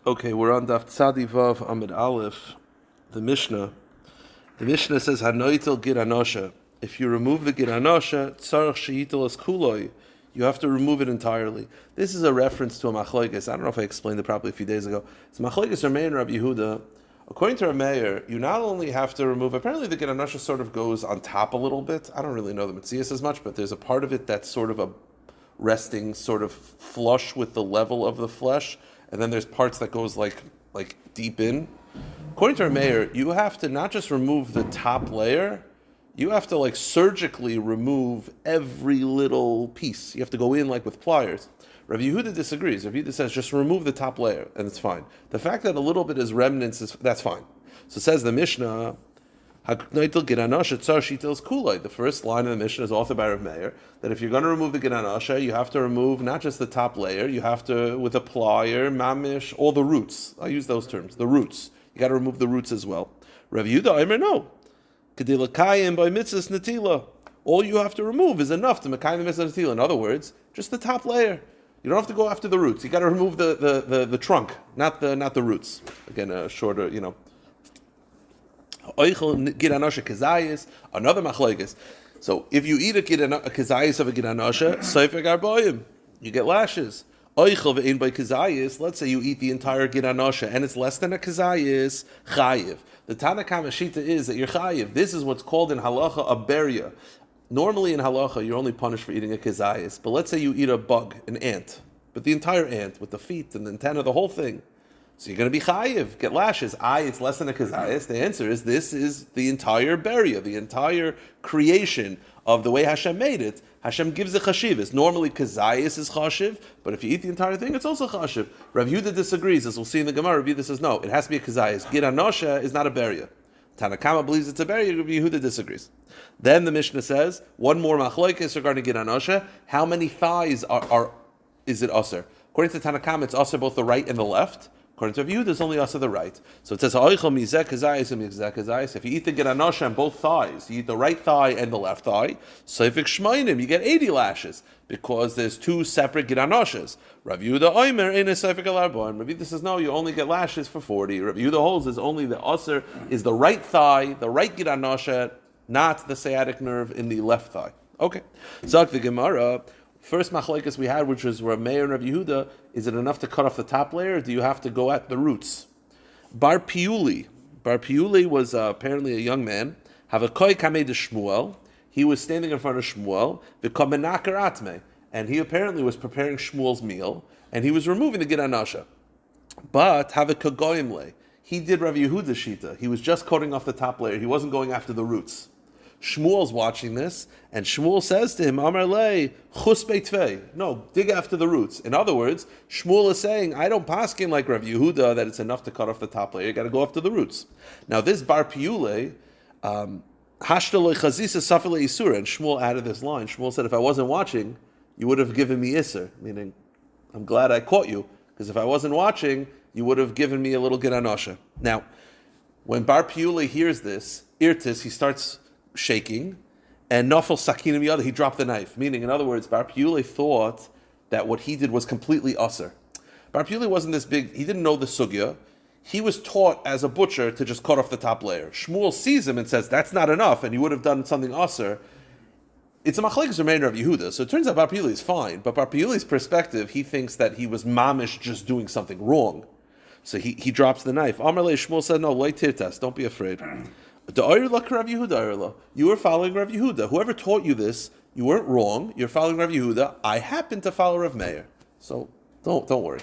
Okay, we're on Daf Tzadi Vav Amid Aleph, the Mishnah. The Mishnah says, Hanoitel Gid Anosha. If you remove the Gid Anosha, Tzarech Sheyitel Es Kuloi, you have to remove it entirely. This is a reference to a machlokes. I don't know if I explained it properly a few days ago. It's machlokes Rabbi and Rabbi Yehuda. According to Rabbi, you not only have to remove, apparently the Gid Anosha sort of goes on top a little bit. I don't really know the Metzias as much, but there's a part of it that's sort of a resting sort of flush with the level of the flesh, and then there's parts that goes like deep in. According to our mayor, you have to not just remove the top layer, you have to surgically remove every little piece. You have to go in with pliers. Rabbi Yehuda disagrees. Rabbi Yehuda says just remove the top layer and it's fine. The fact that a little bit is remnants, that's fine. So says the Mishnah, the first line of the Mishnah is authored by Rav Meir, that if you're going to remove the Gid Anosha, you have to remove not just the top layer, you have to, with a plier, mamish, all the roots. I use those terms, the roots. You got to remove the roots as well. Rav Yehuda, Aimer, no. Kedilakayim by mitzvahs natila. All you have to remove is enough to mekayim the mitzvah natila. In other words, just the top layer. You don't have to go after the roots. You got to remove the trunk, not the roots. Again, a shorter, Another machlokes. So if you eat a kezayis of a Gid Anosha, seifek arboim, you get lashes. Let's say you eat the entire Gid Anosha and it's less than a kezayis, chayiv. The Tana Kama Shita is that you're chayiv. This is what's called in halacha a beria. Normally in halacha you're only punished for eating a kezayis, but let's say you eat a bug, an ant, but the entire ant with the feet and the antenna, the whole thing. So you're going to be chayiv, get lashes. It's less than a kezayis. The answer is this is the entire beria, the entire creation of the way Hashem made it. Hashem gives a chashivas. Normally kezayis is chashiv, but if you eat the entire thing, it's also chashiv. Rav Yehuda disagrees, as we'll see in the Gemara. Rav Yehuda says no, it has to be a kezayis. Gid Anosha is not a beria. Tanakama believes it's a beria. Rav Yehuda disagrees. Then the Mishnah says one more machlokes regarding Gid Anosha. How many thighs is it aser? According to Tanakama, it's aser both the right and the left. According to Rabbi Yehuda, it's only also the right. So it says, if you eat the Gid Anosha on both thighs, you eat the right thigh and the left thigh, you get 80 lashes, because there's two separate Gid Anoshas. Rabbi Yehuda Rabbi Yehuda says, no, you only get lashes for 40. Rabbi Yehuda holds is only the usher is the right thigh, the right Gid Anosha, not the sciatic nerve in the left thigh. Okay. Zak the Gemara. First machlokes we had, which was Rav Meir and Rav Yehuda, is it enough to cut off the top layer, or do you have to go at the roots? Bar Piuli was apparently a young man. Havakoi kamei de Shmuel. He was standing in front of Shmuel. V'komenakar atme, and he apparently was preparing Shmuel's meal, and he was removing the Gid Anosha. But havakagoyim le, he did Rav Yehuda's shita. He was just cutting off the top layer. He wasn't going after the roots. Shmuel's watching this, and Shmuel says to him, Amar le, chus beitvei. No, dig after the roots. In other words, Shmuel is saying, I don't paskin like Rav Yehuda that it's enough to cut off the top layer. You got to go after the roots. Now this Bar Piule, hashta lo chazisa safele isura, and Shmuel added this line. Shmuel said, if I wasn't watching, you would have given me iser, meaning, I'm glad I caught you, because if I wasn't watching, you would have given me a little Gid Anosha. Now, when Bar Piule hears this, irtis, he starts shaking, and nafel sakinim yada, he dropped the knife. Meaning, in other words, Bar Piule thought that what he did was completely usher. Bar Piule wasn't this big, he didn't know the sugya. He was taught as a butcher to just cut off the top layer. Shmuel sees him and says, that's not enough, and you would have done something usher. It's a machlekes remainder of Yehuda, so it turns out Bar Piule is fine, but Bar Piule's perspective, he thinks that he was mamish just doing something wrong. So he drops the knife. Amar le, Shmuel said, no, lei tirtas, don't be afraid. You were following Rav Yehuda. Whoever taught you this, you weren't wrong. You're following Rav Yehuda. I happen to follow Rav Meir. So don't worry.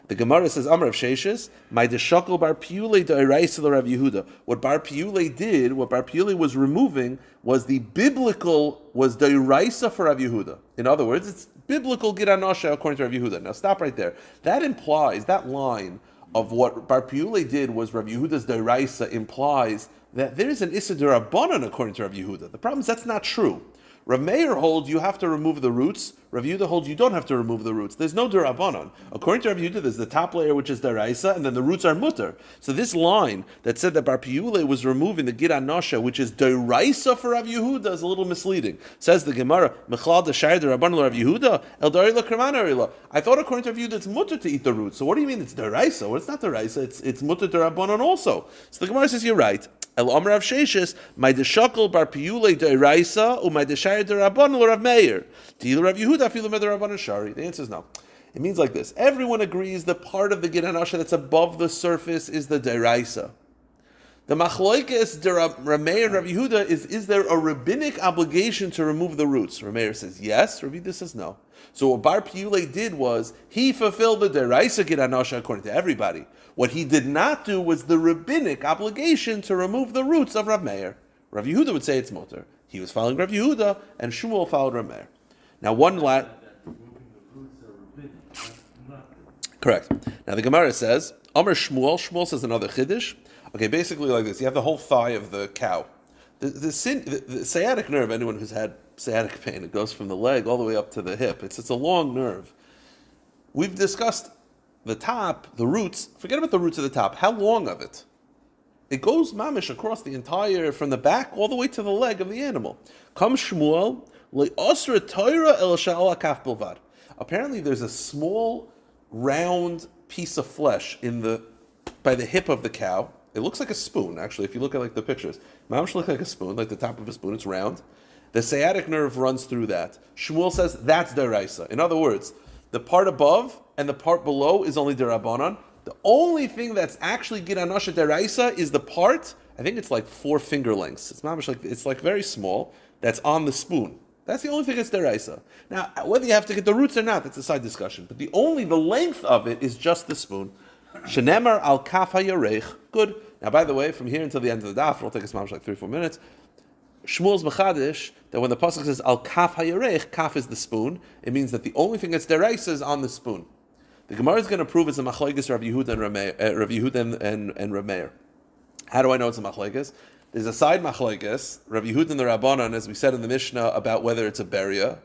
The Gemara says, Amar Rav Sheshes, my deshakol Bar Piule da'iraisa Rav Yehuda. What Bar Piule did, what Bar Piule was removing, was the biblical, was da'iraisa for Rav Yehuda. In other words, it's biblical Gid Anosha according to Rav Yehuda. Now stop right there. That implies, that line of what Bar Piule did was Rav Yehuda's da'iraisa implies that there is an Issa D'Rabbanan according to Rav Yehuda. The problem is that's not true. Rav Meir holds you have to remove the roots. Rav Yehuda holds you don't have to remove the roots. There's no derabanan. According to Rav Yehuda, there's the top layer which is deraisa, and then the roots are mutter. So this line that said that Bar Piyule was removing the gid anosha, which is deraisa for Rav Yehuda, is a little misleading. Says the Gemara, Mechlal d'shayir derabanan Rav Yehuda, el darila kremana rila. I thought according to Rav Yehuda it's mutter to eat the roots. So what do you mean it's deraisa? Well, it's not deraisa. It's mutter derabanan also. So the Gemara says you're right. El Omer Rav Sheshes, my deshakol bar piyule deiraisa, or my deshayir derabon Rav Meir. Til Rav Yehuda filu medarabon shari. The answer is no. It means like this: everyone agrees the part of the gid hanasha that's above the surface is the deraisa. The machloikes Rav Meir and Rav Yehuda is there a rabbinic obligation to remove the roots? Rav Meir says yes. Rav Yehuda says no. So what Bar Piyule did was he fulfilled the deraisa gid hanasha according to everybody. What he did not do was the rabbinic obligation to remove the roots of Rav Meir. Rav Yehuda would say it's motor. He was following Rav Yehuda, and Shmuel followed Rav Meir. Now correct. Now the Gemara says, Amar Shmuel says another chiddush. Okay, basically like this. You have the whole thigh of the cow. The sciatic nerve, anyone who's had sciatic pain, it goes from the leg all the way up to the hip. It's a long nerve. We've discussed the top, the roots. Forget about the roots of the top. How long of it? It goes mamish across the entire, from the back all the way to the leg of the animal. Comes Shmuel, le'osra toira el sha'al akaf bilvad. Apparently there's a small, round piece of flesh by the hip of the cow. It looks like a spoon, actually, if you look at like the pictures. Mamish looks like a spoon, like the top of a spoon. It's round. The sciatic nerve runs through that. Shmuel says that's deraisa. In other words, the part above and the part below is only derabanan. The only thing that's actually gid hanasha deraisa is the part, I think it's like 4 finger lengths. It's like very small, that's on the spoon. That's the only thing that's deraisa. Now, whether you have to get the roots or not, that's a side discussion. But the length of it is just the spoon. Shenemar al kaf hayarech. Good. Now, by the way, from here until the end of the daf, it'll take us like 3-4 minutes. Shmuel's machadish that when the pasuk says al kaf hayarech, kaf is the spoon. It means that the only thing that's deraisa is on the spoon. The Gemara is going to prove it's a machlekes Rav Yehuda and Rav Meir. How do I know it's a machlekes? There's a side machlekes, Rav Yehuda and the Rabbanan, as we said in the Mishnah, about whether it's a beria.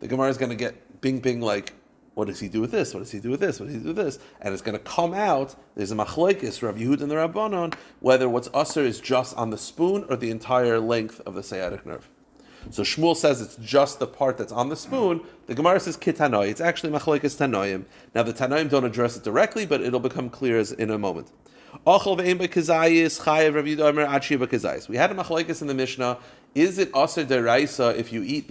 The Gemara is going to get bing like, what does he do with this? What does he do with this? What does he do with this? And it's going to come out, there's a machlekes, Rav Yehuda and the Rabbanan, whether what's usher is just on the spoon or the entire length of the sciatic nerve. So Shmuel says it's just the part that's on the spoon. The Gemara says kitanoi. It's actually machlekes tanoim. Now the tanoim don't address it directly, but it'll become clear in a moment. We had a machlekes in the Mishnah. Is it aser deraisa if you eat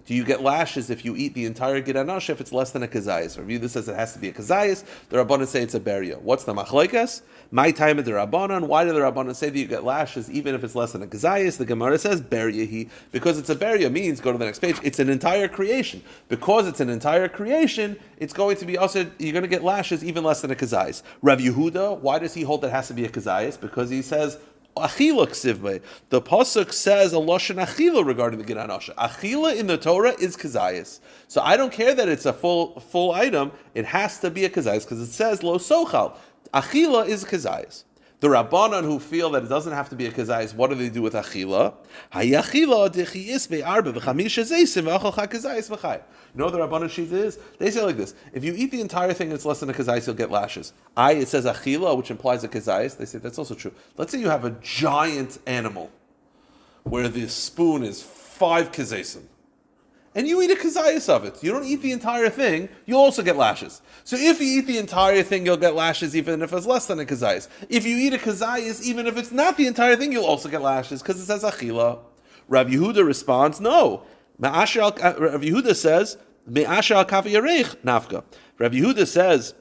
do you get lashes if you eat the entire gid hanasha if it's less than a kazayis? Rabbi Yehuda says it has to be a kazayis. The Rabbanan say it's a beria. What's the machlekes? My time at the Rabbanan. Why do the Rabbanan say that you get lashes even if it's less than a kazayis? The Gemara says beria because it's a beria means go to the next page. It's an entire creation. Because it's an entire creation, it's going to be also you're going to get lashes even less than a kazayis. Rav Yehuda, why does he hold that it has to be a kazayis? Because he says achila ksivbe. The pasuk says a lashon achila regarding the gid hanasha. Achila in the Torah is kazayis. So I don't care that it's a full item. It has to be a kazayis because it says lo sochal. Achila is kazayis. The Rabbanan who feel that it doesn't have to be a kazayis, what do they do with achila? Hayachila dechiyis be'arba v'chamisha zeisim v'achal kazayis v'chay. You know what the Rabbanan sheet is? They say like this: if you eat the entire thing and it's less than a kazayis, you'll get lashes. It says achila, which implies a kazayis. They say that's also true. Let's say you have a giant animal where the spoon is 5 kazaysim, and you eat a kazayis of it. You don't eat the entire thing, you'll also get lashes. So if you eat the entire thing, you'll get lashes even if it's less than a kazayis. If you eat a kazayis, even if it's not the entire thing, you'll also get lashes because it says achila. Rav Yehuda responds, no. Rav Yehuda says, Me'asher al kafi yareich nafka. Rav Yehuda says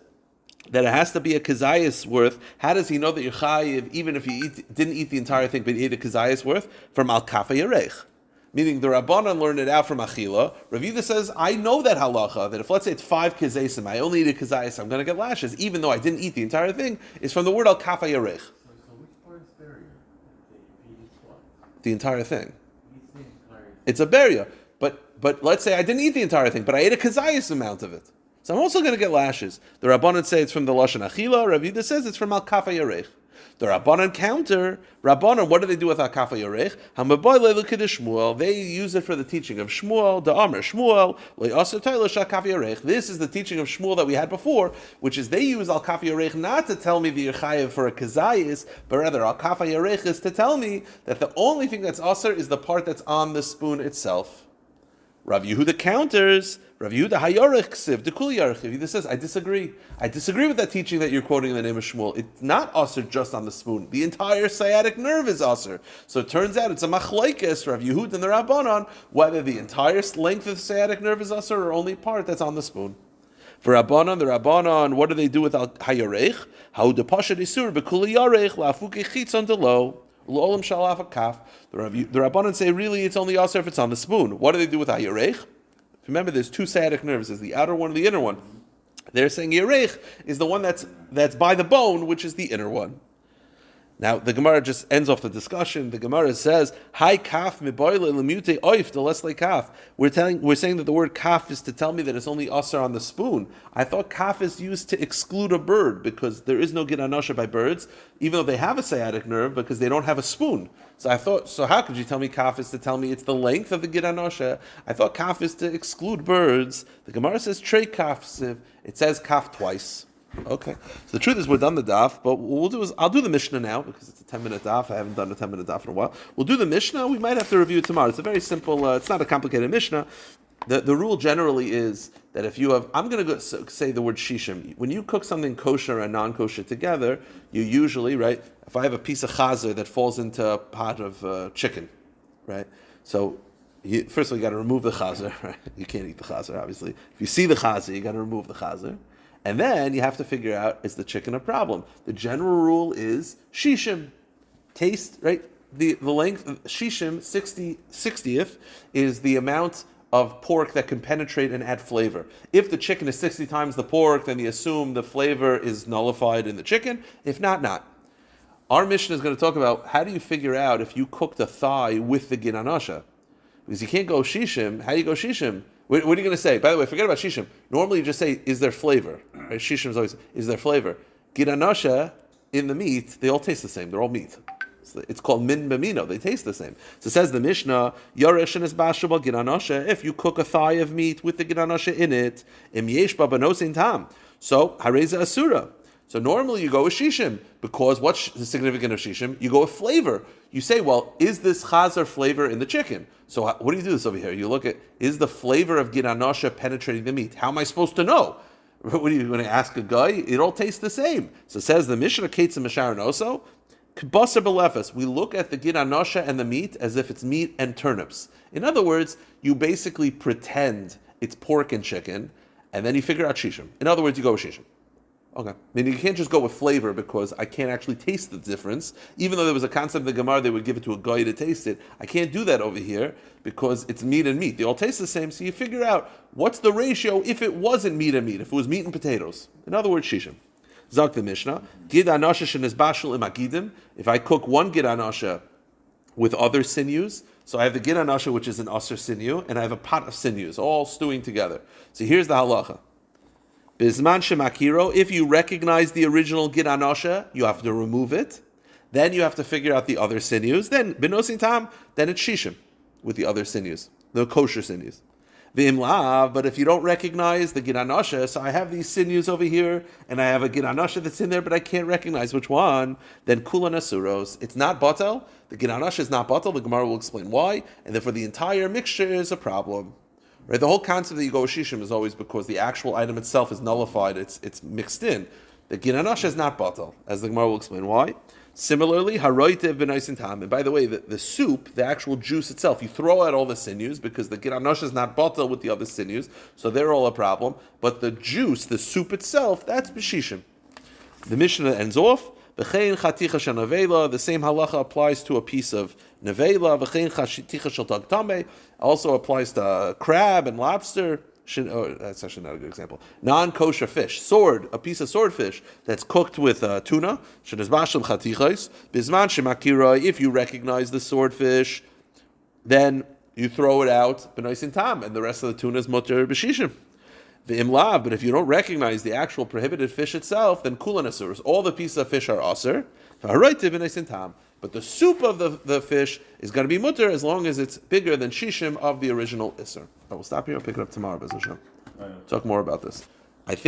that it has to be a kazayis worth. How does he know that you're chayiv even if you didn't eat the entire thing but you ate a kazayis worth? From al kafi yareich. Meaning the Rabbanan learned it out from Achila. Rav Yehuda says, I know that halacha, that if let's say it's 5 kazaysim, I only eat a kazayis, I'm going to get lashes, even though I didn't eat the entire thing, is from the word al kafa yarech. So which part is beria? The entire thing. It's a beria. But let's say I didn't eat the entire thing, but I ate a kazayis amount of it. So I'm also going to get lashes. The Rabbanan say it's from the lashon achila. Rav Yehuda says it's from al kafa yarech. The Rabbanan counter. Rabbanan, what do they do with Akafa Yorech? Hamaboyle look at Shmuel. They use it for the teaching of Shmuel. The Amr Shmuel. This is the teaching of Shmuel that we had before, which is they use Al Kafa Yorech not to tell me the Yerchayev for a Kazayis, but rather Al Kafa Yorech is to tell me that the only thing that's Aser is the part that's on the spoon itself. Rav Yehuda counters. Rav Yehuda Hayorech Ksiv Dekul Yarech. Yehuda says, I disagree. I disagree with that teaching that you're quoting in the name of Shmuel. It's not Aser just on the spoon. The entire sciatic nerve is Aser. So it turns out it's a machlokes, Rav Yehuda and the Rabbanon, whether the entire length of the sciatic nerve is Aser or only part that's on the spoon. For Rabbanon, the Rabbanon, what do they do with Hayorech? How de Pasha Isur Bekul Yarech Lafuke Chitzon Delo. The Rabbanan say really it's only Aser if it's on the spoon. What do they do with Hayorech? Remember, there's two sciatic nerves. There's the outer one and the inner one. They're saying Yerech is the one that's by the bone, which is the inner one. Now, the Gemara just ends off the discussion. The Gemara says, "Hi kaf miboyle lemute oif the lesle kaf." We're saying that the word kaf is to tell me that it's only aser on the spoon. I thought kaf is used to exclude a bird because there is no gid anosha by birds, even though they have a sciatic nerve because they don't have a spoon. So I thought, so how could you tell me kaf is to tell me it's the length of the gid anosha? I thought kaf is to exclude birds. The Gemara says trey kaf siv. It says kaf twice. Okay, so the truth is we're done the daf, but what we'll do is I'll do the Mishnah now because it's a 10-minute daf. I haven't done a 10-minute daf in a while. We'll do the Mishnah. We might have to review it tomorrow. It's a very simple. It's not a complicated Mishnah. The rule generally is that if you have, I'm going to say the word shishim. When you cook something kosher and non-kosher together, you usually, right? If I have a piece of chazer that falls into a pot of chicken, right? So first of all, you got to remove the chazer. Right? You can't eat the chazer, obviously. If you see the chazer, you got to remove the chazer. And then you have to figure out, is the chicken a problem? The general rule is shishim. Taste, right? The length of shishim, 60th, is the amount of pork that can penetrate and add flavor. If the chicken is 60 times the pork, then you assume the flavor is nullified in the chicken. If not, not. Our mission is going to talk about how do you figure out if you cooked a thigh with the gid anosha? Because you can't go shishim. How do you go shishim? What are you going to say? By the way, forget about shishim. Normally you just say, is there flavor? Right? Shishim is always, is there flavor? Gid anosha in the meat, they all taste the same. They're all meat. So it's called min b'mino. They taste the same. So it says the Mishnah, Yoresh and Esbashaba gid anosha, if you cook a thigh of meat with the gid anosha in it, im yesh ba banosin tam. So, hareza asura. So normally you go with shishim, because what's the significance of shishim? You go with flavor. You say, well, is this chazer flavor in the chicken? So what do you do this over here? You look at, is the flavor of gid anosha penetrating the meat? How am I supposed to know? What are you going to ask a guy? It all tastes the same. So it says the Mishnah Kates and Misharon also, K'basar belefes. We look at the gid anosha and the meat as if it's meat and turnips. In other words, you basically pretend it's pork and chicken, and then you figure out shishim. In other words, you go with shishim. Okay. I mean, you can't just go with flavor because I can't actually taste the difference. Even though there was a concept in the Gemara, they would give it to a guy to taste it. I can't do that over here because it's meat and meat. They all taste the same, so you figure out what's the ratio if it wasn't meat and meat, if it was meat and potatoes. In other words, shishim. Zak the Mishnah, gid anosha shenizbashel imagidim. If I cook one gid anosha with other sinews, so I have the gid anosha, which is an aser sinew, and I have a pot of sinews, all stewing together. So here's the halacha. Bizman shemakiro, if you recognize the original gid anosha, you have to remove it. Then you have to figure out the other sinews. Then benosin tam, then it's shishim with the other sinews, the kosher sinews. V'imlav, but if you don't recognize the gid anosha, so I have these sinews over here, and I have a gid anosha that's in there, but I can't recognize which one, then kulan asuros. It's not batel. The gid anosha is not batel. The Gemara will explain why, and therefore the entire mixture is a problem. Right? The whole concept that you go with shishim is always because the actual item itself is nullified. It's mixed in. The gid anosha is not batel, as the Gemara will explain why. Similarly, haroitev b'naisin tam. And by the way, the soup, the actual juice itself, you throw out all the sinews because the gid anosha is not batel with the other sinews, so they're all a problem. But the juice, the soup itself, that's b'shishim. The Mishnah ends off. V'chein chaticha shenavela. The same halacha applies to a piece of nevela. V'chein chaticha shel tag tameh also applies to crab and lobster. That's actually not a good example. Non-kosher fish, a piece of swordfish that's cooked with tuna. If you recognize the swordfish, then you throw it out b'naisin tam, and the rest of the tuna is mutter b'shishim. The imlav, but if you don't recognize the actual prohibited fish itself, then kulan asur. All the pieces of fish are asur. But the soup of the fish is going to be mutter as long as it's bigger than shishim of the original isur. I will stop here. I'll pick it up tomorrow. Talk more about this.